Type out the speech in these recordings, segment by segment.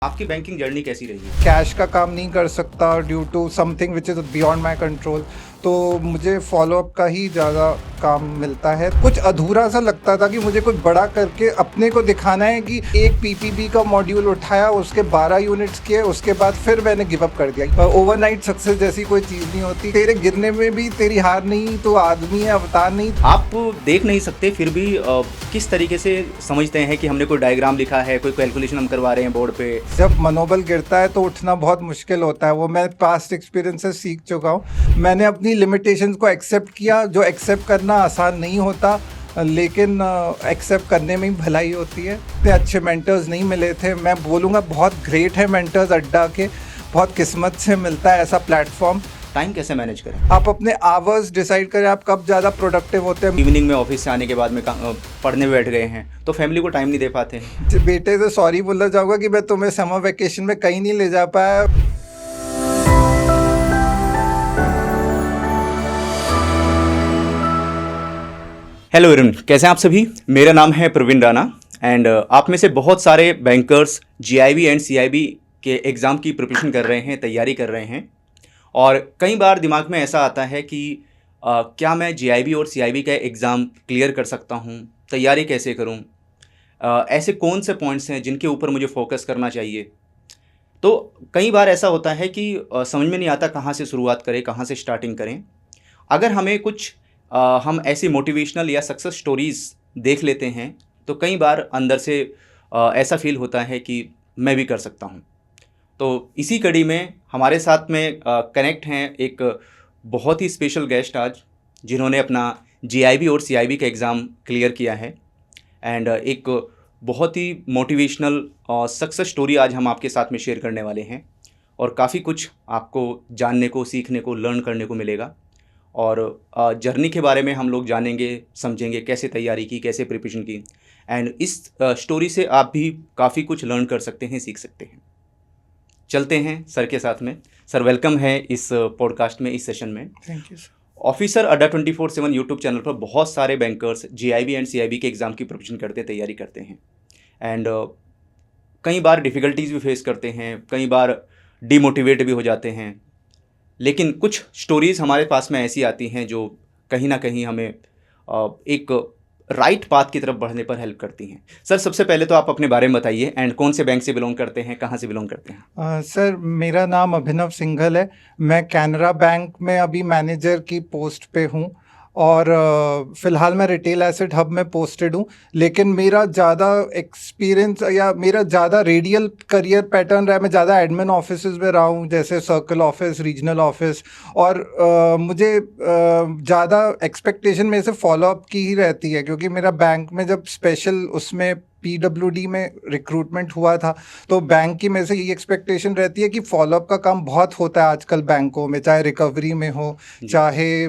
आपकी banking journey कैसी रही है? कैश का काम नहीं कर सकता due to something which is beyond my control. तो मुझे फॉलोअप का ही ज़्यादा काम मिलता है। कुछ अधूरा सा लगता था कि मुझे कुछ बड़ा करके अपने को दिखाना है कि एक पीपीबी का मॉड्यूल उठाया, उसके 12 यूनिट्स किए, उसके बाद फिर मैंने गिव अप कर दिया। ओवरनाइट सक्सेस जैसी कोई चीज़ नहीं होती। तेरे गिरने में भी तेरी हार नहीं तो आदमी है, अवतार नहीं। आप देख नहीं सकते फिर भी किस तरीके से समझते हैं कि हमने कोई डायग्राम लिखा है, कोई कैलकुलेशन हम करवा रहे हैं बोर्ड पे? जब मनोबल गिरता है तो उठना बहुत मुश्किल होता है। वो मैं पास्ट एक्सपीरियंस से सीख चुका हूँ। मैंने अपनी लिमिटेशंस को एक्सेप्ट किया। जो एक्सेप्ट करना आसान नहीं होता, लेकिन एक्सेप्ट करने में ही भलाई होती है। इतने अच्छे मेंटर्स नहीं मिले थे। मैं बोलूँगा बहुत ग्रेट है मेंटर्स अड्डा के। बहुत किस्मत से मिलता है ऐसा प्लेटफॉर्म। टाइम कैसे मैनेज करें? आप अपने आवर्स डिसाइड करें, आप कब ज़्यादा प्रोडक्टिव होते हैं। इवनिंग में ऑफिस से आने के बाद में पढ़ने बैठ गए हैं तो फैमिली को टाइम नहीं दे पाते हैं। बेटे से सॉरी बोलना चाहूँगा कि मैं तुम्हें समर वेकेशन में कहीं नहीं ले जा पाया। हेलो एवरीवन, कैसे हैं आप सभी? मेरा नाम है प्रवीण राणा एंड आप में से बहुत सारे बैंकर्स जीआईबी एंड सीआईबी के एग्ज़ाम की प्रिपरेशन कर रहे हैं, तैयारी कर रहे हैं। और कई बार दिमाग में ऐसा आता है कि क्या मैं जीआईबी और सीआईबी का एग्ज़ाम क्लियर कर सकता हूँ, तैयारी कैसे करूँ, ऐसे कौन से पॉइंट्स हैं जिनके ऊपर मुझे फोकस करना चाहिए। तो कई बार ऐसा होता है कि समझ में नहीं आता कहाँ से शुरुआत करें, कहाँ से स्टार्टिंग करें। अगर हमें कुछ हम ऐसी मोटिवेशनल या सक्सेस स्टोरीज़ देख लेते हैं तो कई बार अंदर से ऐसा फील होता है कि मैं भी कर सकता हूँ। तो इसी कड़ी में हमारे साथ में कनेक्ट हैं एक बहुत ही स्पेशल गेस्ट आज, जिन्होंने अपना जीआईबी और सीआईबी का एग्ज़ाम क्लियर किया है एंड एक बहुत ही मोटिवेशनल और सक्सेस स्टोरी आज हम आपके साथ में शेयर करने वाले हैं। और काफ़ी कुछ आपको जानने को, सीखने को, लर्न करने को मिलेगा। और जर्नी के बारे में हम लोग जानेंगे, समझेंगे कैसे तैयारी की, कैसे प्रिपरेशन की। एंड इस स्टोरी से आप भी काफ़ी कुछ लर्न कर सकते हैं, सीख सकते हैं। चलते हैं सर के साथ में। सर वेलकम है इस पॉडकास्ट में, इस सेशन में। Thank you sir. ऑफिसर अड्डा 24/7 यूट्यूब चैनल पर बहुत सारे बैंकर्स जीआईबी एंड सीआईबी के एग्ज़ाम की प्रिपरेशन करते, तैयारी करते हैं। एंड कई बार डिफ़िकल्टीज भी फेस करते हैं, कई बार डीमोटिवेट भी हो जाते हैं। लेकिन कुछ स्टोरीज़ हमारे पास में ऐसी आती हैं जो कहीं ना कहीं हमें एक राइट पाथ की तरफ बढ़ने पर हेल्प करती हैं। सर सबसे पहले तो आप अपने बारे में बताइए एंड कौन से बैंक से बिलोंग करते हैं, कहाँ से बिलोंग करते हैं? सर मेरा नाम अभिनव सिंघल है। मैं कैनरा बैंक में अभी मैनेजर की पोस्ट पे हूँ और फ़िलहाल मैं रिटेल एसेट हब में पोस्टेड हूँ। लेकिन मेरा ज़्यादा एक्सपीरियंस या मेरा ज़्यादा रेडियल करियर पैटर्न रहा है। मैं ज़्यादा एडमिन ऑफिसेज में रहा हूँ, जैसे सर्कल ऑफिस, रीजनल ऑफिस। और मुझे ज़्यादा एक्सपेक्टेशन मेरे से फॉलोअप की ही रहती है, क्योंकि मेरा बैंक में जब स्पेशल उसमें पीडब्ल्यूडी में रिक्रूटमेंट हुआ था तो बैंक की मेरे से यही एक्सपेक्टेशन रहती है कि फॉलोअप का काम बहुत होता है आजकल बैंकों में, चाहे रिकवरी में हो, चाहे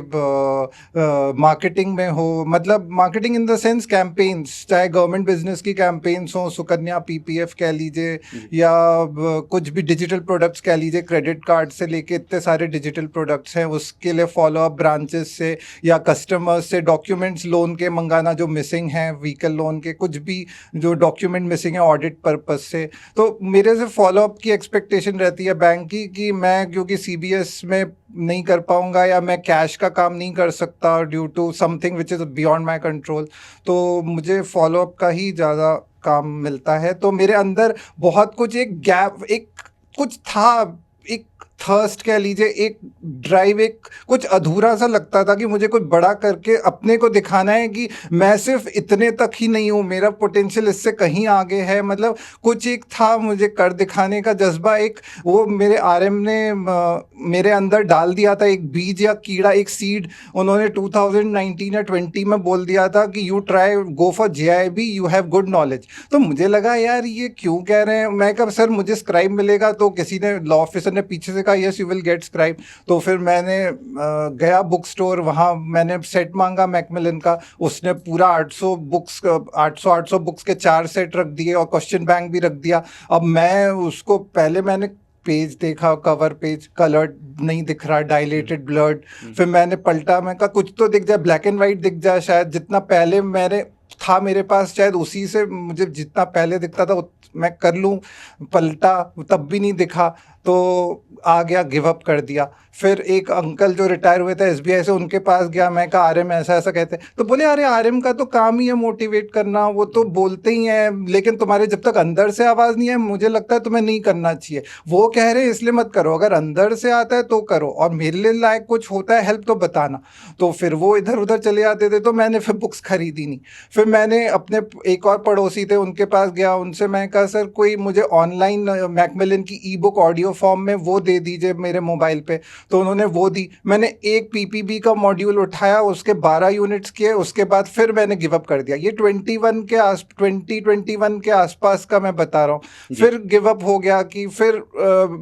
मार्केटिंग में हो। मतलब marketing in the sense campaigns, चाहे गवर्नमेंट बिजनेस की कैंपेन्स हो, सुकन्या पीपीएफ कह लीजिए, या कुछ भी डिजिटल प्रोडक्ट्स कह लीजिए, क्रेडिट कार्ड से लेके इतने सारे डिजिटल प्रोडक्ट्स हैं, उसके लिए फॉलोअप ब्रांचेस से या कस्टमर्स से डॉक्यूमेंट्स लोन के मंगाना जो मिसिंग हैं, व्हीकल लोन के कुछ भी जो डॉक्यूमेंट मिसिंग है ऑडिट पर्पस से। तो मेरे से फॉलोअप की एक्सपेक्टेशन रहती है बैंक की कि मैं क्योंकि सीबीएस में नहीं कर पाऊंगा या मैं कैश का काम नहीं कर सकता due to something which is beyond my control, तो मुझे फॉलोअप का ही ज़्यादा काम मिलता है। तो मेरे अंदर बहुत कुछ एक गैप, एक कुछ था, एक थर्स्ट कह लीजिए, एक ड्राइव, एक कुछ अधूरा सा लगता था कि मुझे कुछ बड़ा करके अपने को दिखाना है कि मैं सिर्फ इतने तक ही नहीं हूँ, मेरा पोटेंशियल इससे कहीं आगे है। मतलब कुछ एक था मुझे कर दिखाने का जज्बा। एक वो मेरे आरएम ने मेरे अंदर डाल दिया था, एक बीज या कीड़ा, एक सीड। उन्होंने 2019 या 20 में बोल दिया था कि you try go for GIB, you have good knowledge. तो मुझे लगा यार ये क्यों कह रहे हैं। मैं कहा सर मुझे स्क्राइब मिलेगा, तो किसी ने, लॉ ऑफिसर ने पीछे से कहा yes you will get scribe. तो फिर मैंने गया बुक स्टोर, वहाँ मैंने सेट मांगा मैकमिलन का। उसने पूरा 800 बुक्स के 4 सेट रख दिए और क्वेश्चन बैंक भी रख दिया। अब मैं उसको, पहले मैंने पेज देखा, कवर पेज कलर्ड नहीं दिख रहा, डायलेटेड, ब्लर्ड। फिर मैंने पलटा, मैं कहा कुछ तो दिख जाए, ब्लैक एंड वाइट दिख जाए शायद। जितना पहले मैंने था मेरे पास, शायद उसी से मुझे जितना पहले दिखता था मैं कर लूँ, पलटा तब भी नहीं दिखा तो आ गया, गिव अप कर दिया। फिर एक अंकल जो रिटायर हुए थे एसबीआई से, उनके पास गया, मैं कहा आरएम ऐसा ऐसा कहते हैं, तो बोले अरे आरएम का तो काम ही है मोटिवेट करना, वो तो बोलते ही हैं, लेकिन तुम्हारे जब तक अंदर से आवाज़ नहीं है मुझे लगता है तुम्हें नहीं करना चाहिए। वो कह रहे हैं इसलिए मत करो, अगर अंदर से आता है तो करो, और मेरे लिए लायक कुछ होता है हेल्प तो बताना। तो फिर वो इधर उधर चले जाते थे, तो मैंने फिर बुक्स खरीदी नहीं। फिर मैंने अपने एक और पड़ोसी थे उनके पास गया, उनसे मैं कहा सर कोई मुझे ऑनलाइन मैकमिलन की ई बुक ऑडियो फॉर्म में वो दे दीजिए मेरे मोबाइल पे। तो उन्होंने वो दी। मैंने एक पीपीबी का मॉड्यूल उठाया, उसके 12 यूनिट्स किए, उसके बाद फिर मैंने गिव अप कर दिया। ये 2021 के आसपास का मैं बता रहा हूँ। फिर गिव अप हो गया कि फिर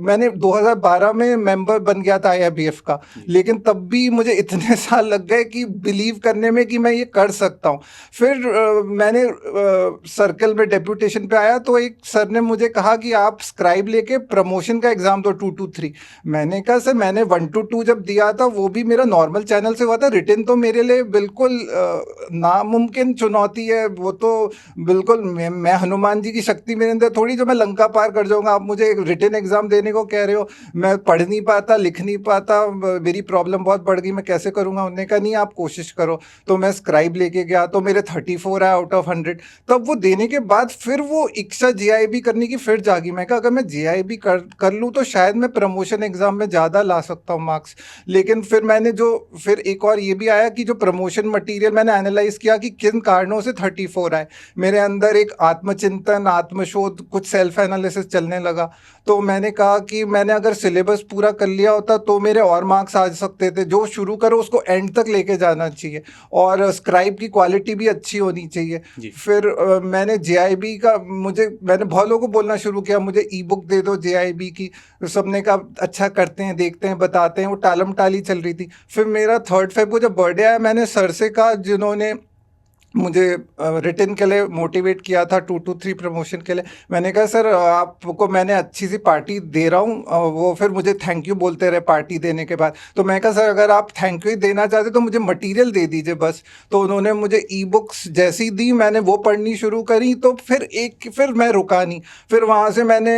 मैंने 2012 में मेंबर बन गया था आईआईबीएफ का, लेकिन तब भी मुझे इतने साल लग गए कि बिलीव करने में कि मैं ये कर सकता हूँ। फिर मैंने सर्कल में डेप्यूटेशन पे आया, तो एक सर ने मुझे कहा कि आप स्क्राइब लेके प्रमोशन का एग्जाम दो 2 to 3। मैंने कहा सर मैंने 1 to 2 जब दिया था वो भी मेरा नॉर्मल चैनल से हुआ था, रिटन तो मेरे लिए बिल्कुल नामुमकिन चुनौती है। वो तो बिल्कुल मैं हनुमान जी की शक्ति मेरे अंदर थोड़ी जो मैं लंका पार कर जाऊंगा। आप मुझे एक रिटन एग्जाम देने को कह रहे हो, मैं पढ़ नहीं पाता, लिख नहीं पाता, मेरी प्रॉब्लम बहुत बढ़ गई, मैं कैसे करूंगा। उन्होंने कहा नहीं आप कोशिश करो। तो मैं स्क्राइब लेके गया, तो मेरे 34 आए आउट ऑफ 100। तब वो देने के बाद फिर वो इच्छा जेआईबी करने की फिर जागी। मैं कहा अगर मैं जेआईबी कर लूँ तो शायद मैं प्रमोशन एग्जाम में ज़्यादा ला सकता हूँ मार्क्स। लेकिन फिर मैंने फिर एक और ये भी आया कि जो प्रमोशन मटेरियल मैंने एनालाइज किया कि किन कारणों से 34 आए। मेरे अंदर एक आत्मचिंतन, आत्मशोध, कुछ सेल्फ एनालिसिस चलने लगा। तो मैंने कहा कि मैंने अगर सिलेबस पूरा कर लिया होता तो मेरे और मार्क्स आ सकते थे। जो शुरू करो उसको एंड तक लेके जाना चाहिए, और स्क्राइब की क्वालिटी भी अच्छी होनी चाहिए। फिर मैंने जेआईबी का मैंने बहुत लोगों को बोलना शुरू किया मुझे ई बुक दे दो जेआईबी की। सबने कहा अच्छा करते हैं, देखते हैं, बताते हैं। वो टालम टाली चल रही थी। फिर मेरा 3 Feb को जब बर्थडे आया, मैंने सर से कहा जिन्होंने मुझे रिटन के लिए मोटिवेट किया था 2 to 3 प्रमोशन के लिए, मैंने कहा सर आपको मैंने अच्छी सी पार्टी दे रहा हूँ। वो फिर मुझे थैंक यू बोलते रहे पार्टी देने के बाद। तो मैं कहा सर अगर आप थैंक यू देना चाहते तो मुझे मटेरियल दे दीजिए बस। तो उन्होंने मुझे ई बुक्स जैसी दी, मैंने वो पढ़नी शुरू करी। तो फिर मैं रुका नहीं। फिर वहाँ से मैंने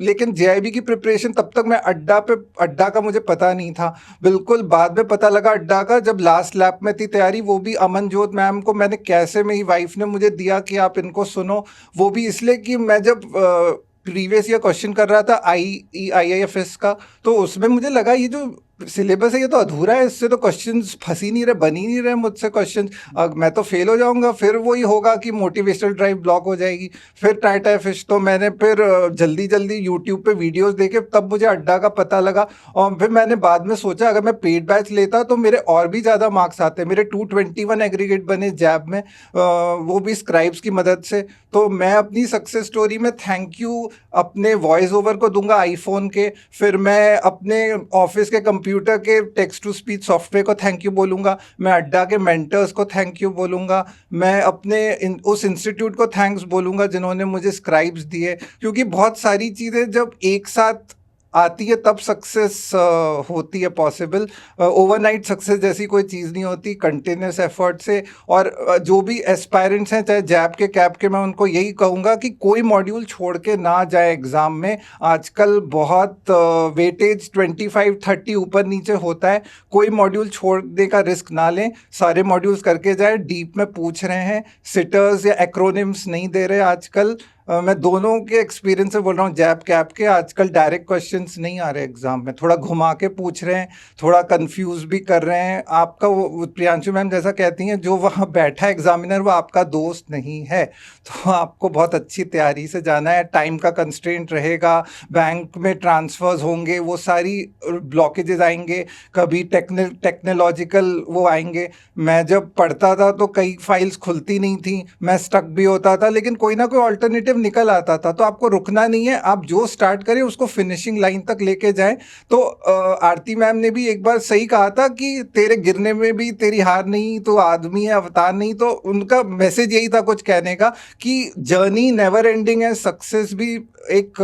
लेकिन जेआईबी की प्रिपरेशन तब तक मैं अड्डा का मुझे पता नहीं था बिल्कुल। बाद में पता लगा अड्डा का, जब लास्ट लैप में थी तैयारी, वो भी अमनजोत मैम को मैंने कैसे मेरी वाइफ ने मुझे दिया कि आप इनको सुनो। वो भी इसलिए कि मैं जब प्रीवियस ईयर क्वेश्चन कर रहा था IIFS का, तो उसमें मुझे लगा ये जो सिलेबस है ये तो अधूरा है, इससे तो क्वेश्चंस फंस ही नहीं रहे, बन ही नहीं रहे मुझसे क्वेश्चंस। मैं तो फेल हो जाऊंगा। फिर वही होगा कि मोटिवेशनल ड्राइव ब्लॉक हो जाएगी। फिर टाटा फिश। तो मैंने फिर जल्दी जल्दी यूट्यूब पे वीडियोस देखे, तब मुझे अड्डा का पता लगा। और फिर मैंने बाद में सोचा अगर मैं पेड बैच लेता तो मेरे और भी ज़्यादा मार्क्स आते। मेरे 221 एग्रीगेट बने जैब में, वो भी स्क्राइब्स की मदद से। तो मैं अपनी सक्सेस स्टोरी में थैंक यू अपने वॉइस ओवर को दूंगा आईफोन के। फिर मैं अपने ऑफिस के कंप्यूटर के टेक्स्ट टू स्पीच सॉफ्टवेयर को थैंक यू बोलूँगा। मैं अड्डा के मेंटर्स को थैंक यू बोलूँगा। मैं अपने उस इंस्टीट्यूट को थैंक्स बोलूँगा जिन्होंने मुझे स्क्राइब्स दिए। क्योंकि बहुत सारी चीज़ें जब एक साथ आती है तब सक्सेस होती है पॉसिबल। ओवरनाइट सक्सेस जैसी कोई चीज़ नहीं होती, कंटिन्यूस एफर्ट से। और जो भी एस्पायरेंट्स हैं चाहे जैब के कैब के, मैं उनको यही कहूँगा कि कोई मॉड्यूल छोड़ के ना जाए एग्ज़ाम में। आजकल बहुत वेटेज 25-30 ऊपर नीचे होता है। कोई मॉड्यूल छोड़ने का रिस्क ना लें, सारे मॉड्यूल्स करके जाए। डीप में पूछ रहे हैं, सिटर्स या एक्रोनिम्स नहीं दे रहे आजकल। मैं दोनों के एक्सपीरियंस से बोल रहा हूँ, जैब कैब के। आजकल डायरेक्ट क्वेश्चंस नहीं आ रहे एग्जाम में, थोड़ा घुमा के पूछ रहे हैं, थोड़ा कंफ्यूज भी कर रहे हैं। आपका वो प्रियांशु मैम जैसा कहती हैं, जो वहाँ बैठा है एग्जामिनर वो आपका दोस्त नहीं है। तो आपको बहुत अच्छी तैयारी से जाना है। टाइम का कंस्ट्रेंट रहेगा, बैंक में ट्रांसफर्स होंगे, वो सारी ब्लॉकेजेस आएंगे, कभी टेक्नोलॉजिकल वो आएंगे। मैं जब पढ़ता था तो कई फाइल्स खुलती नहीं थी, मैं स्टक भी होता था, लेकिन कोई ना कोई ऑल्टरनेटिव निकल आता था, तो आपको रुकना नहीं है, आप जो स्टार्ट करें उसको फिनिशिंग लाइन तक लेके जाएं। तो आरती मैम ने भी एक बार सही कहा था कि तेरे गिरने में भी तेरी हार नहीं, तो आदमी है अवतार नहीं। तो उनका मैसेज यही था कुछ कहने का कि जर्नी नेवर एंडिंग है, सक्सेस भी एक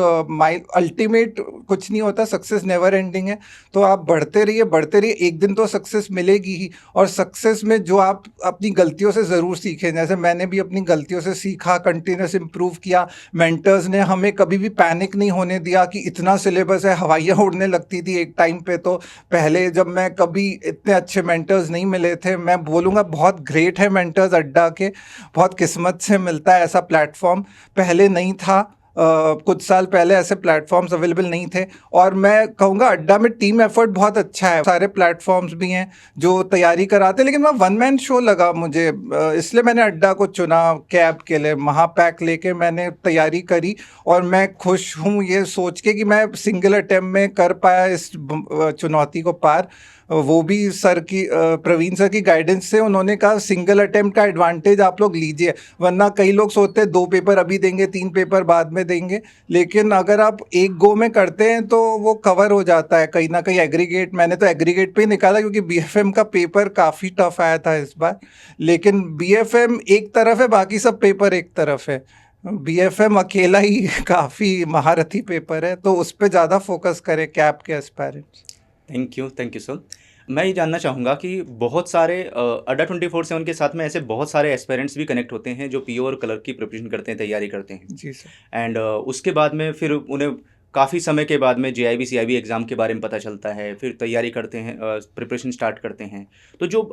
अल्टीमेट कुछ नहीं होता, सक्सेस नेवर एंडिंग है। तो आप बढ़ते रहिए, एक दिन तो सक्सेस मिलेगी ही। और सक्सेस में जो आप अपनी गलतियों से ज़रूर सीखें, जैसे मैंने भी अपनी गलतियों से सीखा, कंटिन्यूस इम्प्रूव किया। मेंटर्स ने हमें कभी भी पैनिक नहीं होने दिया कि इतना सिलेबस है, हवाइयाँ उड़ने लगती थी एक टाइम पे। तो पहले जब मैं कभी इतने अच्छे मेंटर्स नहीं मिले थे, मैं बोलूँगा बहुत ग्रेट है मेंटर्स अड्डा के, बहुत किस्मत से मिलता है ऐसा प्लेटफॉर्म, पहले नहीं था। कुछ साल पहले ऐसे प्लेटफॉर्म्स अवेलेबल नहीं थे। और मैं कहूँगा अड्डा में टीम एफर्ट बहुत अच्छा है, सारे प्लेटफॉर्म्स भी हैं जो तैयारी कराते हैं, लेकिन वह वन मैन शो लगा मुझे, इसलिए मैंने अड्डा को चुना कैब के लिए। महापैक लेके मैंने तैयारी करी और मैं खुश हूँ ये सोच के कि मैं सिंगल अटेम्प्ट में कर पाया इस चुनौती को पार। वो भी सर की प्रवीण सर की गाइडेंस से उन्होंने कहा सिंगल अटेम्प्ट का एडवांटेज आप लोग लीजिए, वरना कई लोग सोचते हैं 2 पेपर अभी देंगे, 3 पेपर बाद में देंगे। लेकिन अगर आप एक गो में करते हैं तो वो कवर हो जाता है कहीं ना कहीं एग्रीगेट। मैंने तो एग्रीगेट पे ही निकाला क्योंकि बीएफएम का पेपर काफ़ी टफ आया था इस बार। लेकिन बीएफएम एक तरफ है, बाकी सब पेपर एक तरफ है। बीएफएम अकेला ही काफ़ी महारथी पेपर है, तो उस पर ज़्यादा फोकस करें कैब के एस्पायरेंट्स। Thank you sir. मैं ये जानना चाहूँगा कि बहुत सारे अड्डा 24/7 के साथ में ऐसे बहुत सारे एस्पायरेंट्स भी कनेक्ट होते हैं जो पीओ और क्लर्क की प्रिपरेशन करते हैं, तैयारी करते हैं। जी सर। एंड उसके बाद में फिर उन्हें काफ़ी समय के बाद में जेआईबी सीआईबी एग्ज़ाम के बारे में पता चलता है, फिर तैयारी करते हैं, प्रिपरेशन स्टार्ट करते हैं। तो जो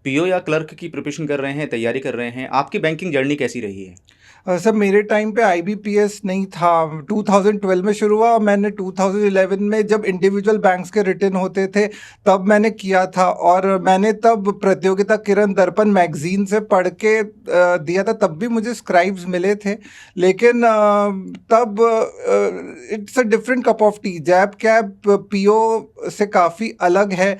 पीओ या क्लर्क की प्रिपरेशन कर रहे हैं, तैयारी कर रहे हैं, आपकी बैंकिंग जर्नी कैसी रही है? सर मेरे टाइम पे आईबीपीएस नहीं था, 2012 में शुरू हुआ और मैंने 2011 में जब इंडिविजुअल बैंक्स के रिटर्न होते थे तब मैंने किया था। और मैंने तब प्रतियोगिता किरण दर्पण मैगजीन से पढ़ के दिया था, तब भी मुझे स्क्राइब्स मिले थे। लेकिन तब it's a different cup of tea. जैब कैब पीओ से काफ़ी अलग है।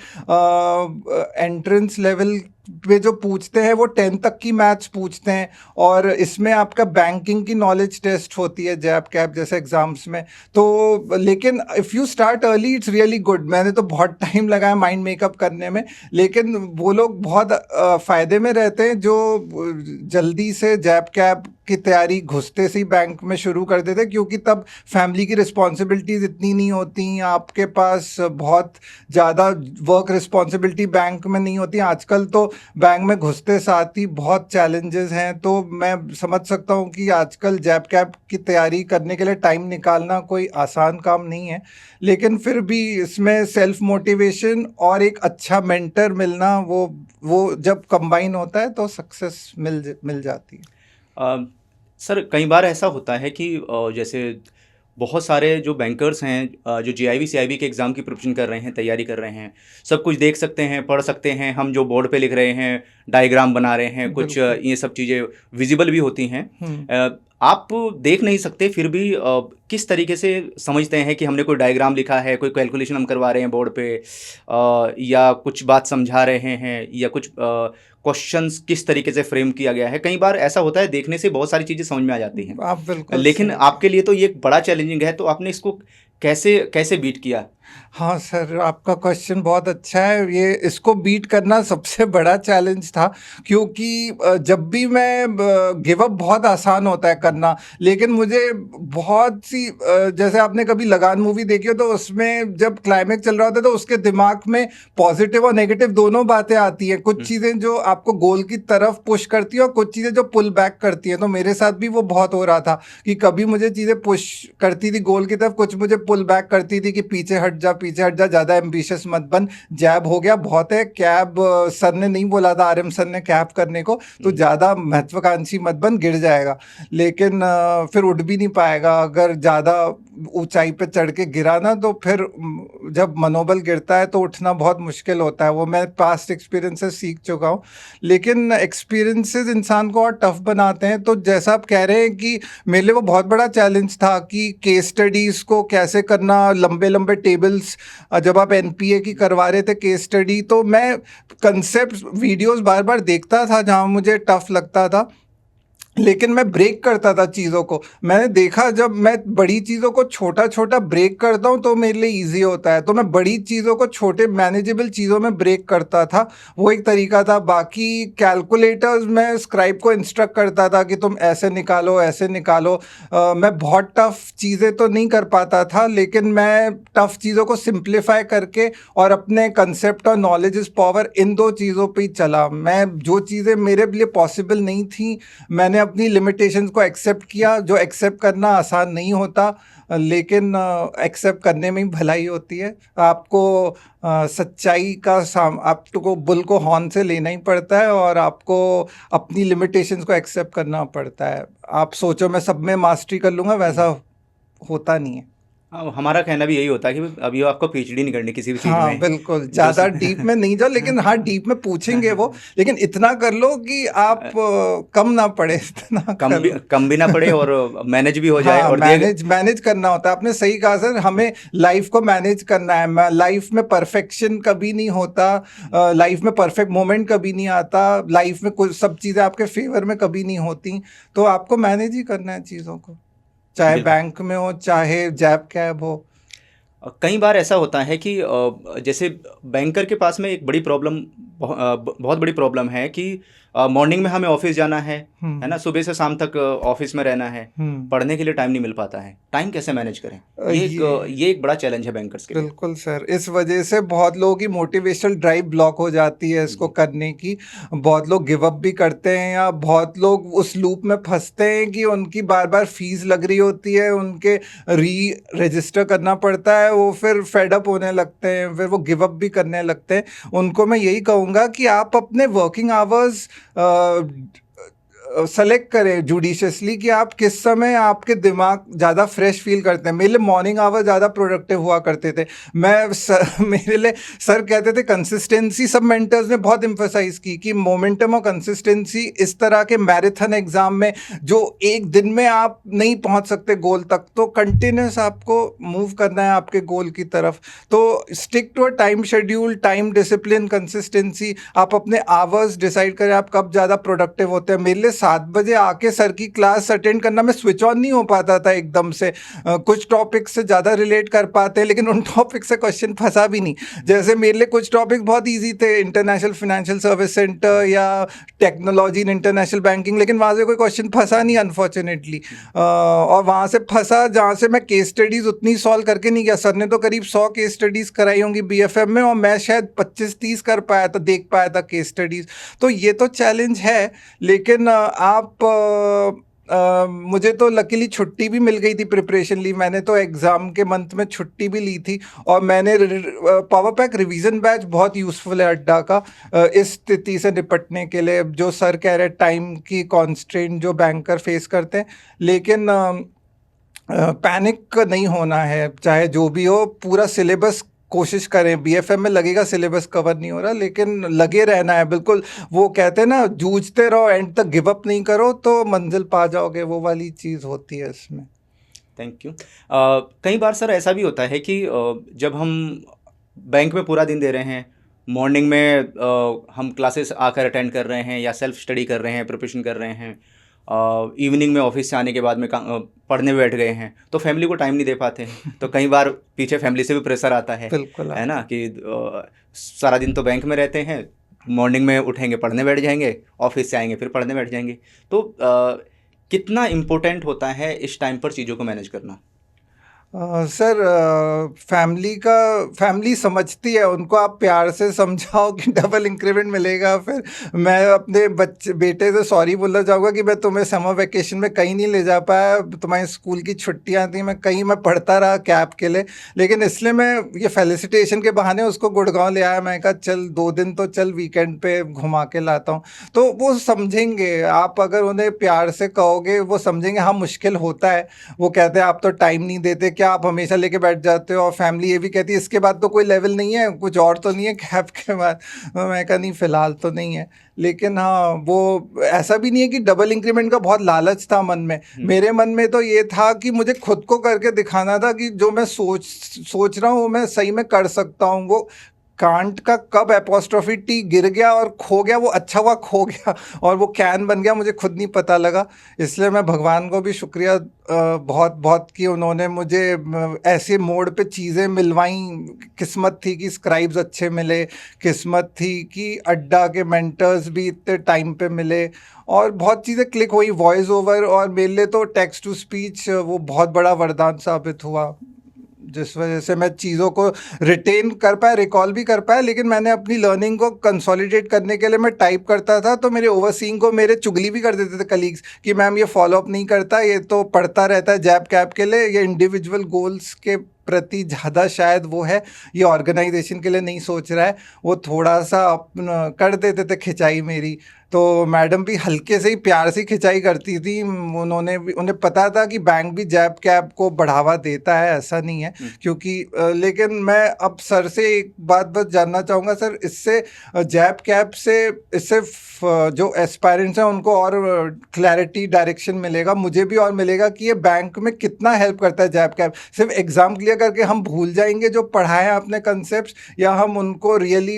एंट्रेंस लेवल पे जो पूछते हैं वो 10 तक की मैथ्स पूछते हैं, और इसमें आपका बैंकिंग की नॉलेज टेस्ट होती है जैब कैब जैसे एग्जाम्स में। तो लेकिन if you start early it's really good. मैंने तो बहुत टाइम लगाया माइंड मेकअप करने में, लेकिन वो लोग बहुत फ़ायदे में रहते हैं जो जल्दी से जैब कैब की तैयारी घुसते से ही बैंक में शुरू कर देते, क्योंकि तब फैमिली की रिस्पॉन्सिबिलिटीज़ इतनी नहीं होती, आपके पास बहुत ज़्यादा वर्क रिस्पॉन्सिबिलिटी बैंक में नहीं होती। आजकल तो बैंक में घुसते साथ ही बहुत चैलेंजेस हैं। तो मैं समझ सकता हूँ कि आजकल जैब कैब की तैयारी करने के लिए टाइम निकालना कोई आसान काम नहीं है, लेकिन फिर भी इसमें सेल्फ मोटिवेशन और एक अच्छा मेंटर मिलना, वो जब कंबाइन होता है तो सक्सेस मिल जाती है। सर कई बार ऐसा होता है कि जैसे बहुत सारे जो बैंकर्स हैं, जो जेआईबी सीआईबी के एग्ज़ाम की प्रिपरेशन कर रहे हैं, तैयारी कर रहे हैं, सब कुछ देख सकते हैं, पढ़ सकते हैं, हम जो बोर्ड पे लिख रहे हैं, डायग्राम बना रहे हैं, कुछ ये सब चीज़ें विजिबल भी होती हैं। आप देख नहीं सकते, फिर भी किस तरीके से समझते हैं कि हमने कोई डायग्राम लिखा है, कोई कैलकुलेशन हम करवा रहे हैं बोर्ड पे, या कुछ बात समझा रहे हैं, या कुछ क्वेश्चंस किस तरीके से फ्रेम किया गया है। कई बार ऐसा होता है देखने से बहुत सारी चीज़ें समझ में आ जाती हैं, आप बिल्कुल, लेकिन आपके लिए तो ये एक बड़ा चैलेंजिंग है, तो आपने इसको कैसे बीट किया? हाँ सर, आपका क्वेश्चन बहुत अच्छा है। ये इसको बीट करना सबसे बड़ा चैलेंज था, क्योंकि जब भी मैं गिव अप बहुत आसान होता है करना, लेकिन मुझे बहुत सी जैसे आपने कभी लगान मूवी देखी हो तो उसमें जब क्लाइमेक्स चल रहा होता है तो उसके दिमाग में पॉजिटिव और नेगेटिव दोनों बातें आती हैं। कुछ चीज़ें जो आपको गोल की तरफ पुश करती हैं और कुछ चीज़ें जो पुल बैक करती हैं। तो मेरे साथ भी वो बहुत हो रहा था कि कभी मुझे चीज़ें पुश करती थी गोल की तरफ, कुछ मुझे पुल बैक करती थी कि पीछे हट जा, ज़्यादा एम्बिशियस मत बन, जैब हो गया बहुत है। कैब सर ने नहीं बोला था, आरएम सर ने कैब करने को, तो ज़्यादा महत्वाकांक्षी मत बन, गिर जाएगा। लेकिन फिर उठ भी नहीं पाएगा अगर ज़्यादा ऊंचाई पे चढ़ के गिरा ना, तो फिर जब मनोबल गिरता है तो उठना बहुत मुश्किल होता है। वो मैं पास्ट एक्सपीरियंसेस सीख चुका हूँ, लेकिन एक्सपीरियंसेस इंसान को और टफ बनाते हैं। तो जैसा आप कह रहे हैं कि मेरे लिए वो बहुत बड़ा चैलेंज था कि केस स्टडीज़ को कैसे करना, लंबे लंबे टेबल्स। जब आप एनपीए की करवा रहे थे केस स्टडी, तो मैं कंसेप्ट वीडियोस बार बार देखता था जहाँ मुझे टफ लगता था, लेकिन मैं ब्रेक करता था चीज़ों को। मैंने देखा जब मैं बड़ी चीज़ों को छोटा छोटा ब्रेक करता हूँ तो मेरे लिए इजी होता है, तो मैं बड़ी चीज़ों को छोटे मैनेजेबल चीज़ों में ब्रेक करता था। वो एक तरीका था। बाकी कैलकुलेटर्स मैं स्क्राइब को इंस्ट्रक्ट करता था कि तुम ऐसे निकालो ऐसे निकालो। मैं बहुत टफ चीज़ें तो नहीं कर पाता था, लेकिन मैं टफ चीज़ों को सिंप्लीफाई करके और अपने कंसेप्ट और नॉलेज इज पावर, इन दो चीज़ों पे ही चला। मैं जो चीज़ें मेरे लिए पॉसिबल नहीं थी, मैंने अपनी लिमिटेशंस को एक्सेप्ट किया, जो एक्सेप्ट करना आसान नहीं होता, लेकिन एक्सेप्ट करने में ही भलाई होती है। आपको सच्चाई का आपको बुल को हॉर्न से लेना ही पड़ता है और आपको अपनी लिमिटेशंस को एक्सेप्ट करना पड़ता है। आप सोचो मैं सब में मास्टरी कर लूँगा, वैसा होता नहीं है। हाँ, हमारा कहना भी यही होता है कि अभी आपको पीएचडी नहीं करनी किसी भी चीज़ हाँ में। बिल्कुल, ज़्यादा डीप में नहीं जाओ, लेकिन हाँ डीप में पूछेंगे वो, लेकिन इतना कर लो कि आप कम ना पड़े, इतना कर लो। कम भी ना पड़े और मैनेज भी हो जाए। हाँ, और मैनेज करना होता है। आपने सही कहा सर, हमें लाइफ को मैनेज करना है। लाइफ में परफेक्शन कभी नहीं होता, लाइफ में परफेक्ट मोमेंट कभी नहीं आता, लाइफ में कुछ सब चीज़ें आपके फेवर में कभी नहीं होती, तो आपको मैनेज ही करना है चीज़ों को, चाहे बिल्कुल। बैंक में हो चाहे जैब कैब हो। कई बार ऐसा होता है कि जैसे बैंकर के पास में एक बड़ी प्रॉब्लम, बहुत बड़ी प्रॉब्लम है कि मॉर्निंग में हमें ऑफिस जाना है ना, सुबह से शाम तक ऑफिस में रहना है, पढ़ने के लिए टाइम नहीं मिल पाता है। टाइम कैसे मैनेज करें? ये एक बड़ा चैलेंज है बैंकर्स के लिए। बिल्कुल सर, इस वजह से बहुत लोगों की मोटिवेशनल ड्राइव ब्लॉक हो जाती है इसको करने की। बहुत लोग गिव अप भी करते हैं, या बहुत लोग उस लूप में फंसते हैं कि उनकी बार बार फीस लग रही होती है, उनके री रजिस्टर करना पड़ता है, वो फिर फेड अप होने लगते हैं, फिर वो गिव अप भी करने लगते हैं। उनको मैं यही कहूँगा कि आप अपने वर्किंग आवर्स सेलेक्ट करें जुडिशियसली कि आप किस समय आपके दिमाग ज़्यादा फ्रेश फील करते हैं। मेरे लिए मॉर्निंग आवर ज़्यादा प्रोडक्टिव हुआ करते थे। मेरे लिए सर कहते थे कंसिस्टेंसी, सब मेंटर्स ने बहुत एम्फसाइज की कि मोमेंटम और कंसिस्टेंसी इस तरह के मैराथन एग्जाम में जो एक दिन में आप नहीं पहुंच सकते गोल तक, तो कंटिन्यूस आपको मूव करना है आपके गोल की तरफ। तो stick to a time schedule, time discipline, consistency. आप अपने आवर्स डिसाइड करें, आप कब ज़्यादा प्रोडक्टिव होते हैं। मेरे लिए 7 बजे आके सर की क्लास अटेंड करना, मैं स्विच ऑन नहीं हो पाता था एकदम से। कुछ टॉपिक से ज़्यादा रिलेट कर पाते हैं, लेकिन उन टॉपिक से क्वेश्चन फंसा भी नहीं। जैसे मेरे लिए कुछ टॉपिक बहुत इजी थे, इंटरनेशनल फाइनेंशियल सर्विस सेंटर या टेक्नोलॉजी इन इंटरनेशनल बैंकिंग, लेकिन वहाँ से कोई क्वेश्चन फंसा नहीं अनफॉर्चुनेटली। और वहाँ से फंसा जहाँ से मैं केस स्टडीज़ उतनी सॉल्व करके नहीं गया। सर ने तो करीब 100 केस स्टडीज़ कराई होंगी BFM में, और मैं शायद 25-30 कर पाया था, देख पाया था केस स्टडीज़। तो ये तो चैलेंज है, लेकिन आप मुझे तो लकीली छुट्टी भी मिल गई थी प्रिपरेशन लीव। मैंने तो एग्ज़ाम के मंथ में छुट्टी भी ली थी, और मैंने पावर पैक रिवीजन बैच बहुत यूज़फुल है अड्डा का इस स्थिति से निपटने के लिए। जो सर कह रहे टाइम की कॉन्स्ट्रेंट जो बैंकर फेस करते हैं, लेकिन पैनिक नहीं होना है। चाहे जो भी हो, पूरा सिलेबस कोशिश करें। BFM में लगेगा सिलेबस कवर नहीं हो रहा, लेकिन लगे रहना है बिल्कुल। वो कहते हैं ना, जूझते रहो, एंड तक गिव अप नहीं करो तो मंजिल पा जाओगे, वो वाली चीज़ होती है इसमें। Thank you. कई बार सर ऐसा भी होता है कि जब हम बैंक में पूरा दिन दे रहे हैं, मॉर्निंग में हम क्लासेस आकर अटेंड कर रहे हैं या सेल्फ स्टडी कर रहे हैं, प्रिपरेशन कर रहे हैं, इवनिंग में ऑफिस से आने के बाद में पढ़ने बैठ गए हैं, तो फैमिली को टाइम नहीं दे पाते हैं। तो कई बार पीछे फैमिली से भी प्रेशर आता है, बिल्कुल है ना, कि सारा दिन तो बैंक में रहते हैं, मॉर्निंग में उठेंगे पढ़ने बैठ जाएंगे, ऑफिस से आएंगे फिर पढ़ने बैठ जाएंगे। तो कितना इम्पोर्टेंट होता है इस टाइम पर चीज़ों को मैनेज करना? सर, फैमिली समझती है, उनको आप प्यार से समझाओ कि डबल इंक्रीमेंट मिलेगा। फिर मैं अपने बेटे से सॉरी बोलना चाहूँगा कि मैं तुम्हें समर वेकेशन में कहीं नहीं ले जा पाया, तुम्हारी स्कूल की छुट्टियाँ थी, मैं पढ़ता रहा कैब के लिए, लेकिन इसलिए मैं ये फेलिसिटेशन के बहाने उसको गुड़गांव ले आया। मैं कहा चल 2 दिन तो चल वीकेंड पे घुमा के लाता हूँ। तो वो समझेंगे, आप अगर उन्हें प्यार से कहोगे वो समझेंगे। हाँ मुश्किल होता है, वो कहते हैं आप तो टाइम नहीं देते, क्या आप हमेशा लेके बैठ जाते हो। और फैमिली ये भी कहती है इसके बाद तो कोई लेवल नहीं है, कुछ और तो नहीं है कैब के बाद। मैं कहा नहीं, फ़िलहाल तो नहीं है। लेकिन हाँ, वो ऐसा भी नहीं है कि डबल इंक्रीमेंट का बहुत लालच था मन में। मेरे मन में तो ये था कि मुझे खुद को करके दिखाना था कि जो मैं सोच रहा हूँ वो मैं सही में कर सकता हूँ। वो कांट का कब एपोस्ट्रोफी टी गिर गया और खो गया, वो अच्छा हुआ खो गया और वो कैन बन गया, मुझे खुद नहीं पता लगा। इसलिए मैं भगवान को भी शुक्रिया बहुत बहुत कि उन्होंने मुझे ऐसे मोड़ पे चीज़ें मिलवाई। किस्मत थी कि स्क्राइब्स अच्छे मिले, किस्मत थी कि अड्डा के मेंटर्स भी इतने टाइम पे मिले और बहुत चीज़ें क्लिक हुई। वॉइस ओवर और मेरे लिए तो टेक्स्ट टू स्पीच वो बहुत बड़ा वरदान साबित हुआ, जिस वजह से मैं चीज़ों को रिटेन कर पाया, रिकॉल भी कर पाया। लेकिन मैंने अपनी लर्निंग को कंसोलिडेट करने के लिए मैं टाइप करता था, तो मेरे ओवरसीइंग को मेरे चुगली भी कर देते थे कलीग्स कि मैम ये फॉलो अप नहीं करता, ये तो पढ़ता रहता है जैब कैब के लिए, ये इंडिविजुअल गोल्स के प्रति ज़्यादा शायद वो है, ये ऑर्गेनाइजेशन के लिए नहीं सोच रहा है। वो थोड़ा सा अपना कर देते थे खिंचाई मेरी, तो मैडम भी हल्के से ही प्यार से खिंचाई करती थी। उन्हें पता था कि बैंक भी जैब कैब को बढ़ावा देता है, ऐसा नहीं है। क्योंकि लेकिन मैं अब सर से एक बात बस जानना चाहूँगा सर, इससे जैब कैब से इससे जो एस्पायरेंट्स हैं उनको और क्लैरिटी डायरेक्शन मिलेगा, मुझे भी और मिलेगा कि ये बैंक में कितना हेल्प करता है जैब कैब। सिर्फ एग्ज़ाम क्लियर करके हम भूल जाएंगे जो पढ़ाए हैं अपने कंसेप्ट, या हम उनको रियली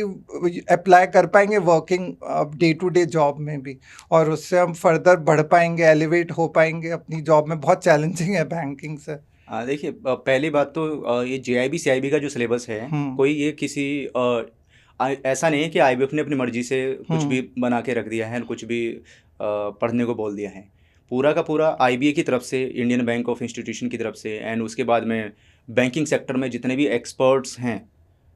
अप्लाई कर पाएंगे working day to day job में भी, और उससे हम फर्दर बढ़ पाएंगे, एलिवेट हो पाएंगे अपनी जॉब में। बहुत चैलेंजिंग है बैंकिंग से। देखिए, पहली बात तो ये जेआईबी सीआईबी का जो सिलेबस है, कोई ये किसी ऐसा नहीं है कि आईबीएफ ने अपनी मर्जी से कुछ भी बना के रख दिया है, कुछ भी पढ़ने को बोल दिया है। पूरा का पूरा आईबीए की तरफ से, इंडियन बैंक ऑफ इंस्टीट्यूशन की तरफ से, एंड उसके बाद में बैंकिंग सेक्टर में जितने भी एक्सपर्ट्स हैं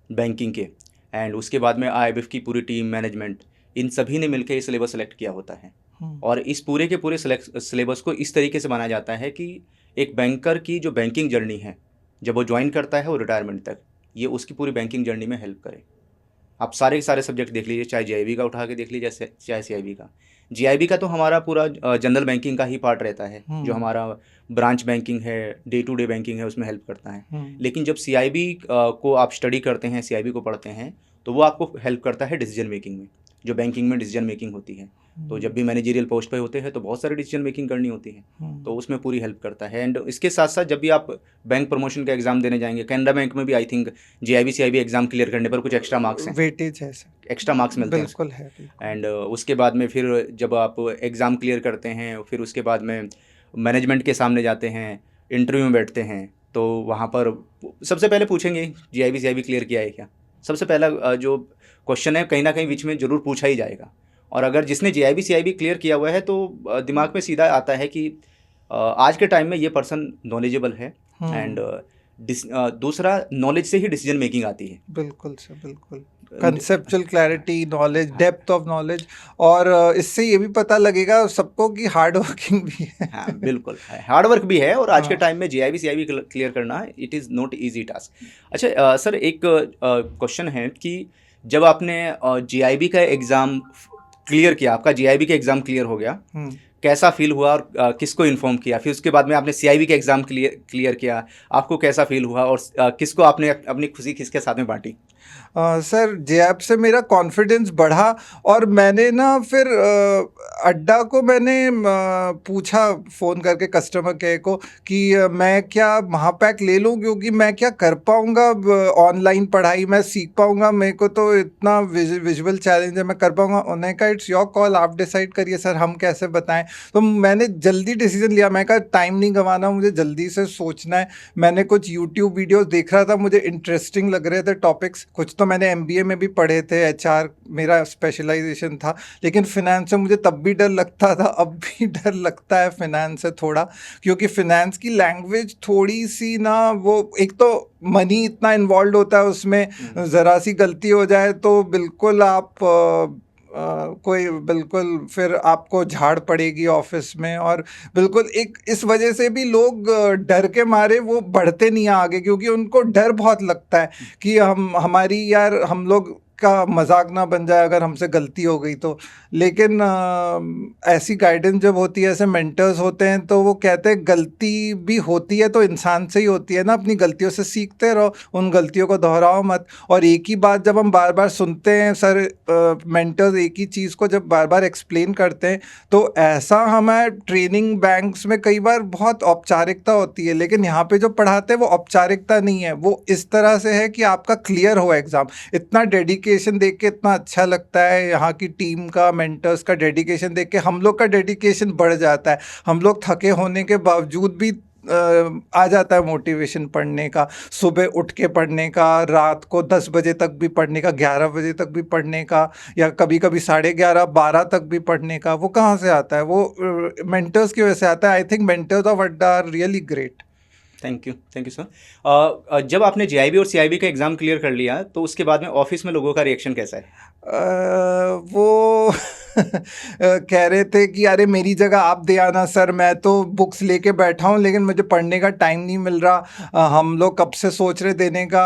बैंकिंग के, एंड उसके बाद में आईबीएफ की पूरी टीम, मैनेजमेंट, इन सभी ने मिलकर ये सिलेबस सेलेक्ट किया होता है। और इस पूरे के पूरे सिलेबस को इस तरीके से बनाया जाता है कि एक बैंकर की जो बैंकिंग जर्नी है, जब वो ज्वाइन करता है वो रिटायरमेंट तक, ये उसकी पूरी बैंकिंग जर्नी में हेल्प करे। आप सारे के सारे सब्जेक्ट देख लीजिए, चाहे जेआईबी का उठा के देख लीजिए, चाहे सीआईबी का। जीआईबी का तो हमारा पूरा जनरल बैंकिंग का ही पार्ट रहता है, जो हमारा ब्रांच बैंकिंग है, डे टू डे बैंकिंग है, उसमें हेल्प करता है। लेकिन जब सीआईबी को आप स्टडी करते हैं, सीआईबी को पढ़ते हैं, तो वो आपको हेल्प करता है डिसीजन मेकिंग में, जो बैंकिंग में डिसीजन मेकिंग होती है। तो जब भी मैनेजरियल पोस्ट पे होते हैं तो बहुत सारे डिसीजन मेकिंग करनी होती है, तो उसमें पूरी हेल्प करता है। एंड इसके साथ साथ जब भी आप बैंक प्रमोशन का एग्जाम देने जाएंगे, कैनरा बैंक में भी I think GIB CIB exam clear करने पर कुछ एक्स्ट्रा मार्क्स हैं, वेटेज है, एक्स्ट्रा मार्क्स मिलते हैं। बिल्कुल है। एंड उसके बाद में फिर जब आप एग्ज़ाम क्लियर करते हैं, फिर उसके बाद में मैनेजमेंट के सामने जाते हैं, इंटरव्यू में बैठते हैं, तो वहाँ पर सबसे पहले पूछेंगे जीआईबी सीआईबी क्लियर किया है क्या। सबसे पहला जो क्वेश्चन है कहीं ना कहीं बीच में ज़रूर पूछा ही जाएगा। और अगर जिसने जीआईबी सीआईबी क्लियर किया हुआ है तो दिमाग में सीधा आता है कि आज के टाइम में ये पर्सन नॉलेजेबल है, एंड दूसरा नॉलेज से ही डिसीजन मेकिंग आती है। बिल्कुल सर, बिल्कुल। Conceptual clarity, knowledge, depth of knowledge, और इससे ये भी पता लगेगा सबको कि हार्ड वर्किंग भी है। हाँ, बिल्कुल हार्ड वर्क भी है, और आज के टाइम में जीआईबी सीआईबी क्लियर करना it is not easy task. अच्छा सर, एक क्वेश्चन है कि जब आपने जीआईबी का एग्ज़ाम क्लियर किया, आपका जीआईबी का एग्ज़ाम क्लियर हो गया, कैसा फील हुआ और किसको इन्फॉर्म किया? फिर उसके बाद में आपने सीआईबी का एग्ज़ाम क्लियर किया, आपको कैसा फील हुआ और किसको आपने अपनी खुशी किसके साथ में बांटी? सर जेएप से मेरा कॉन्फिडेंस बढ़ा, और मैंने ना फिर अड्डा को मैंने पूछा फ़ोन करके कस्टमर केयर को कि मैं क्या महापैक ले लूँ, क्योंकि मैं क्या कर पाऊँगा ऑनलाइन पढ़ाई, मैं सीख पाऊँगा, मेरे को तो इतना विजुअल चैलेंज है, मैं कर पाऊँगा। उन्होंने कहा इट्स योर कॉल, आप डिसाइड करिए सर, हम कैसे बताएं। तो मैंने जल्दी डिसीजन लिया, मैं कहा टाइम नहीं गंवाना, मुझे जल्दी से सोचना है। मैंने कुछ यूट्यूब वीडियोज़ देख रहा था, मुझे इंटरेस्टिंग लग रहे थे टॉपिक्स। कुछ तो मैंने एमबीए में भी पढ़े थे, एचआर मेरा स्पेशलाइजेशन था, लेकिन फिनेंस से मुझे तब भी डर लगता था, अब भी डर लगता है फिनेंस से थोड़ा, क्योंकि फिनेंस की लैंग्वेज थोड़ी सी ना, वो एक तो मनी इतना इन्वॉल्व होता है उसमें, ज़रा सी गलती हो जाए तो बिल्कुल आप कोई बिल्कुल फिर आपको झाड़ पड़ेगी ऑफिस में। और बिल्कुल एक इस वजह से भी लोग डर के मारे वो बढ़ते नहीं आगे, क्योंकि उनको डर बहुत लगता है कि हम लोग का मजाक ना बन जाए अगर हमसे गलती हो गई तो। लेकिन ऐसी गाइडेंस जब होती है, ऐसे मेंटर्स होते हैं, तो वो कहते हैं गलती भी होती है तो इंसान से ही होती है ना, अपनी गलतियों से सीखते रहो, उन गलतियों को दोहराओ मत। और एक ही बात जब हम बार बार सुनते हैं, सर मेंटर्स एक ही चीज़ को जब बार बार एक्सप्लेन करते हैं, तो ऐसा हमें ट्रेनिंग बैंक्स में कई बार बहुत औपचारिकता होती है, लेकिन यहाँ पे जो पढ़ाते हैं वो औपचारिकता नहीं है, वो इस तरह से है कि आपका क्लियर हो एग्ज़ाम। इतना डेडिकेशन देख के इतना अच्छा लगता है, यहाँ की टीम का, मेंटर्स का डेडिकेशन देख के हम लोग का डेडिकेशन बढ़ जाता है। हम लोग थके होने के बावजूद भी आ जाता है मोटिवेशन पढ़ने का, सुबह उठ के पढ़ने का, रात को 10 बजे तक भी पढ़ने का, 11 बजे तक भी पढ़ने का, या कभी कभी 11:30 12 तक भी पढ़ने का। वो कहाँ से आता है? वो मेंटर्स की वजह से आता है। I think mentors of Adda are really great. Thank you sir. जब आपने जीआईबी और सीआईबी का एग्ज़ाम क्लियर कर लिया तो उसके बाद में ऑफिस में लोगों का रिएक्शन कैसा है? वो कह रहे थे कि अरे मेरी जगह आप दे आना सर, मैं तो बुक्स लेके बैठा हूँ लेकिन मुझे पढ़ने का टाइम नहीं मिल रहा। हम लोग कब से सोच रहे देने का।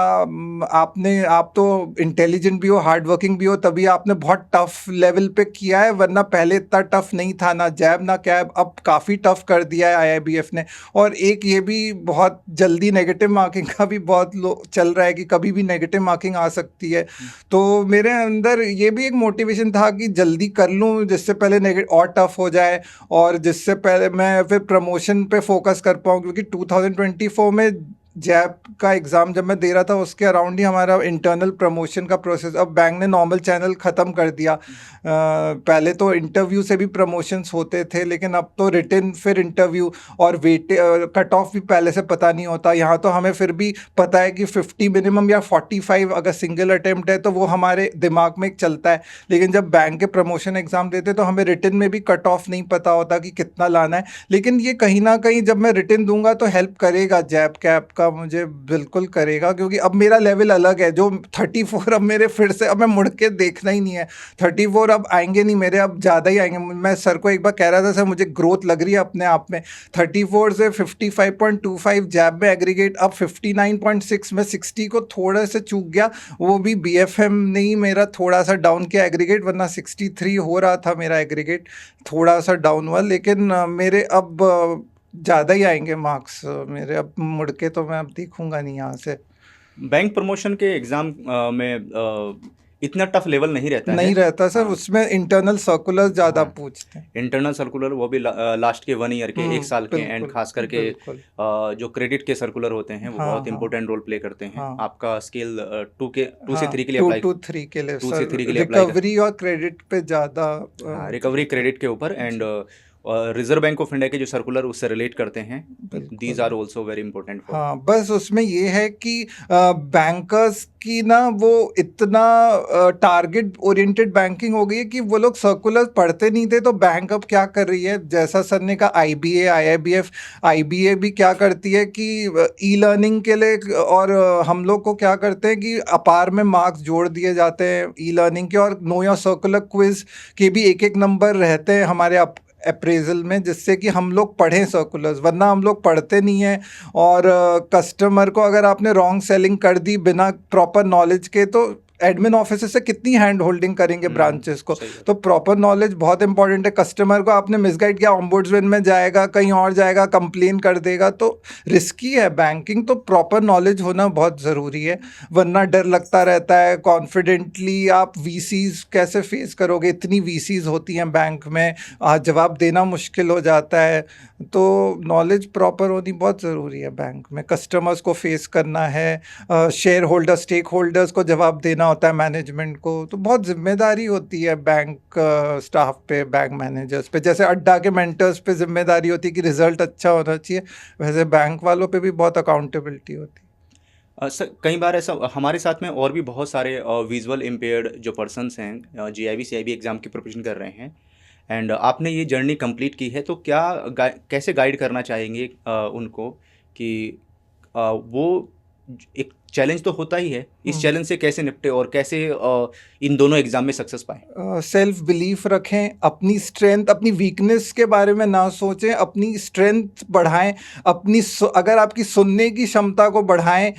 आप तो इंटेलिजेंट भी हो, हार्ड वर्किंग भी हो, तभी आपने बहुत टफ लेवल पे किया है, वरना पहले इतना टफ नहीं था, ना जैब ना कैब, अब काफ़ी टफ कर दिया है आईआईबीएफ ने। और एक ये भी बहुत जल्दी नेगेटिव मार्किंग का भी बहुत चल रहा है कि कभी भी नेगेटिव मार्किंग आ सकती है। तो मेरे अंदर ये भी एक मोटिवेशन था कि जल्दी कर लूँ जिससे पहले नेगेटिव और टफ हो जाए, और जिससे पहले मैं फिर प्रमोशन पे फोकस कर पाऊँ, क्योंकि 2024 में जैब का एग्ज़ाम जब मैं दे रहा था उसके अराउंड ही हमारा इंटरनल प्रमोशन का प्रोसेस, अब बैंक ने नॉर्मल चैनल ख़त्म कर दिया। पहले तो इंटरव्यू से भी प्रमोशंस होते थे, लेकिन अब तो रिटन फिर इंटरव्यू, और कट ऑफ भी पहले से पता नहीं होता। यहाँ तो हमें फिर भी पता है कि 50 मिनिमम या 45 अगर सिंगल अटेम्प्ट है तो वो हमारे दिमाग में एक चलता है। लेकिन जब बैंक के प्रमोशन एग्ज़ाम देते तो हमें रिटन में भी कट ऑफ नहीं पता होता कि कितना लाना है। लेकिन ये कहीं ना कहीं जब मैं रिटन दूंगा तो हेल्प करेगा, जैब कैब का मुझे बिल्कुल करेगा, क्योंकि अब मेरा लेवल अलग है। जो 34 अब मेरे फिर से, अब मैं मुड़ के देखना ही नहीं है। 34 अब आएंगे नहीं मेरे, अब ज़्यादा ही आएंगे। मैं सर को एक बार कह रहा था, सर मुझे ग्रोथ लग रही है अपने आप में। 34 से 55.25 जैब में एग्रीगेट, अब 59.6 में 60 को थोड़ा से चूक गया। वो भी बीएफएम ने ही मेरा थोड़ा सा डाउन किया एग्रीगेट, वरना 63 हो रहा था मेरा एग्रीगेट, थोड़ा सा डाउन हुआ। लेकिन मेरे अब ज़्यादा ही आएंगे मार्क्स मेरे, अब मुड़ के तो मैं अब देखूंगा नहीं यहाँ से। बैंक प्रमोशन के एग्ज़ाम में इतना टफ लेवल नहीं रहता नहीं है। रहता सर, हाँ। उसमें इंटरनल सर्कुलर ज़्यादा हाँ। पूछते हैं। इंटरनल सर्कुलर, वो भी लास्ट के 1 ईयर के, 1 साल के, एंड बिल्कुल खास करके बिल्कुल। जो क्रेडिट के सर्कुलर होते हैं वो हाँ बहुत हाँ इंपॉर्टेंट रोल प्ले करते हैं। हाँ आपका स्केल 2 से हाँ, 3 के लिए 2 अप्लाई, to 3 के लिए 2 से सर, 3 के लिए अप्लाई कर। रिकवरी और क्रेडिट पे ज़्यादा हाँ, रिकवरी क्रेडिट के ऊपर, and Reserve Bank of India के जो सर्कुलर उससे रिलेट करते हैं, these are also very important for. हाँ, बस उसमें ये है कि बैंकर्स की ना वो इतना टारगेट ओरिएंटेड बैंकिंग हो गई है कि वो लोग सर्कुलर पढ़ते नहीं थे। तो बैंक अब क्या कर रही है, जैसा सर ने कहा, आईबीए, आईआईबीएफ, आईबीए भी क्या करती है कि ई लर्निंग के लिए, और हम लोग को क्या करते हैं कि अपार में मार्क्स जोड़ दिए जाते हैं ई लर्निंग के, और नो योर सर्कुलर क्विज के भी एक नंबर रहते हैं हमारे अप्रेजल में, जिससे कि हम लोग पढ़ें सर्कुलर्स, वरना हम लोग पढ़ते नहीं हैं। और कस्टमर को अगर आपने रॉन्ग सेलिंग कर दी बिना प्रॉपर नॉलेज के, तो एडमिन ऑफिसर से कितनी हैंड होल्डिंग करेंगे ब्रांचेस को। तो प्रॉपर नॉलेज बहुत इंपॉर्टेंट है। कस्टमर को आपने मिसगाइड किया, ऑम्बुड्समैन में जाएगा, कहीं और जाएगा, कंप्लेन कर देगा, तो रिस्की है बैंकिंग। तो प्रॉपर नॉलेज होना बहुत ज़रूरी है, वरना डर लगता रहता है। कॉन्फिडेंटली आप वीसीज कैसे फेस करोगे, इतनी वीसीज होती हैं बैंक में, जवाब देना मुश्किल हो जाता है। तो नॉलेज प्रॉपर होनी बहुत ज़रूरी है बैंक में। कस्टमर्स को फेस करना है, शेयर होल्डर, स्टेक होल्डर्स को जवाब देना होता है मैनेजमेंट को, तो बहुत जिम्मेदारी होती है बैंक स्टाफ पे, बैंक मैनेजर्स पे। जैसे अड्डा के मेंटर्स पे जिम्मेदारी होती है कि रिजल्ट अच्छा होना चाहिए, वैसे बैंक वालों पे भी बहुत अकाउंटेबिलिटी होती है। सर, कई बार ऐसा हमारे साथ में और भी बहुत सारे विजुअल इम्पेयर्ड जो पर्सन्स हैं, जीआईबी सीआईबी एग्ज़ाम की प्रिपरेशन कर रहे हैं, एंड आपने ये जर्नी कंप्लीट की है, तो क्या कैसे गाइड करना चाहेंगे उनको कि वो एक चैलेंज तो होता ही है, इस चैलेंज से कैसे निपटे और कैसे इन दोनों एग्जाम में सक्सेस पाएं? सेल्फ बिलीफ रखें, अपनी स्ट्रेंथ, अपनी वीकनेस के बारे में ना सोचें, अपनी स्ट्रेंथ बढ़ाएं, अगर आपकी सुनने की क्षमता को बढ़ाएं,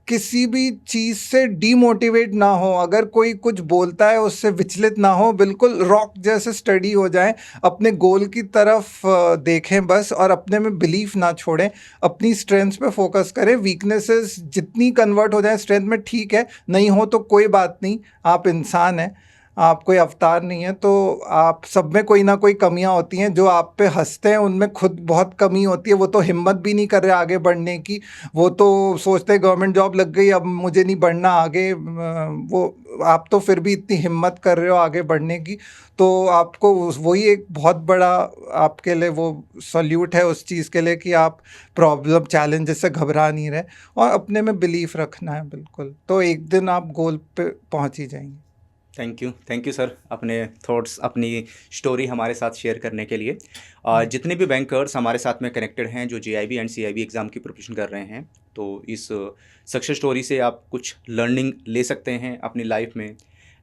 किसी भी चीज़ से डीमोटिवेट ना हो, अगर कोई कुछ बोलता है उससे विचलित ना हो, बिल्कुल रॉक जैसे स्टडी हो जाए, अपने गोल की तरफ देखें बस, और अपने में बिलीफ ना छोड़ें, अपनी स्ट्रेंथ्स पे फोकस करें, वीकनेसेस जितनी कन्वर्ट हो जाए स्ट्रेंथ में ठीक है, नहीं हो तो कोई बात नहीं, आप इंसान हैं, आप कोई अवतार नहीं है, तो आप सब में कोई ना कोई कमियां होती हैं, जो आप पे हंसते हैं उनमें खुद बहुत कमी होती है, वो तो हिम्मत भी नहीं कर रहे आगे बढ़ने की, वो तो सोचते हैं गवर्नमेंट जॉब लग गई अब मुझे नहीं बढ़ना आगे, वो आप तो फिर भी इतनी हिम्मत कर रहे हो आगे बढ़ने की, तो आपको वही एक बहुत बड़ा आपके लिए वो सॉल्यूट है उस चीज़ के लिए कि आप प्रॉब्लम चैलेंजेस से घबरा नहीं रहे और अपने में बिलीफ रखना है बिल्कुल, तो एक दिन आप गोल पे पहुंच ही जाएंगे। थैंक यू सर, अपने थॉट्स, अपनी स्टोरी हमारे साथ शेयर करने के लिए। जितने भी बैंकर्स हमारे साथ में कनेक्टेड हैं जो जीआईबी एंड सीआईबी एग्ज़ाम की प्रिपरेशन कर रहे हैं, तो इस सक्सेस स्टोरी से आप कुछ लर्निंग ले सकते हैं अपनी लाइफ में।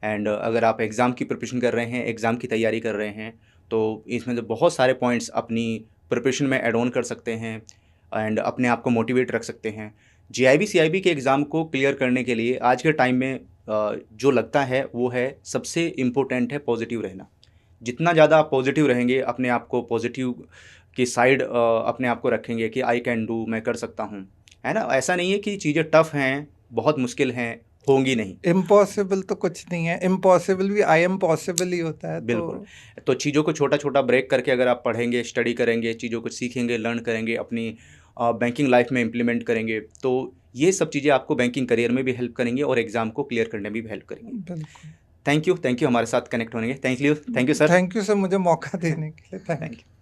एंड अगर आप एग्ज़ाम की प्रिपरेशन कर रहे हैं, एग्ज़ाम की तैयारी कर रहे हैं, तो इसमें तो बहुत सारे पॉइंट्स अपनी प्रिपरेशन में ऐड ऑन कर सकते हैं एंड अपने आप को मोटिवेट रख सकते हैं। जीआईबी सीआईबी के एग्ज़ाम को क्लियर करने के लिए आज के टाइम में जो लगता है वो है सबसे इम्पोर्टेंट है पॉजिटिव रहना। जितना ज़्यादा आप पॉजिटिव रहेंगे, अपने आप को पॉजिटिव की साइड अपने आप को रखेंगे कि आई कैन डू, मैं कर सकता हूँ, है ना। ऐसा नहीं है कि चीज़ें टफ़ हैं, बहुत मुश्किल हैं, होंगी नहीं। इम्पॉसिबल तो कुछ नहीं है, इम्पॉसिबल भी आई एम पॉसिबल ही होता है। बिल्कुल। तो चीज़ों को छोटा छोटा ब्रेक करके अगर आप पढ़ेंगे, स्टडी करेंगे, चीज़ों को सीखेंगे, लर्न करेंगे, अपनी बैंकिंग लाइफ में इम्प्लीमेंट करेंगे, तो ये सब चीज़ें आपको बैंकिंग करियर में भी हेल्प करेंगे और एग्ज़ाम को क्लियर करने में भी हेल्प करेंगे। बिल्कुल। थैंक यू हमारे साथ कनेक्ट होने के। Thank you sir. Thank you sir, मुझे मौका देने के लिए, थैंक यू।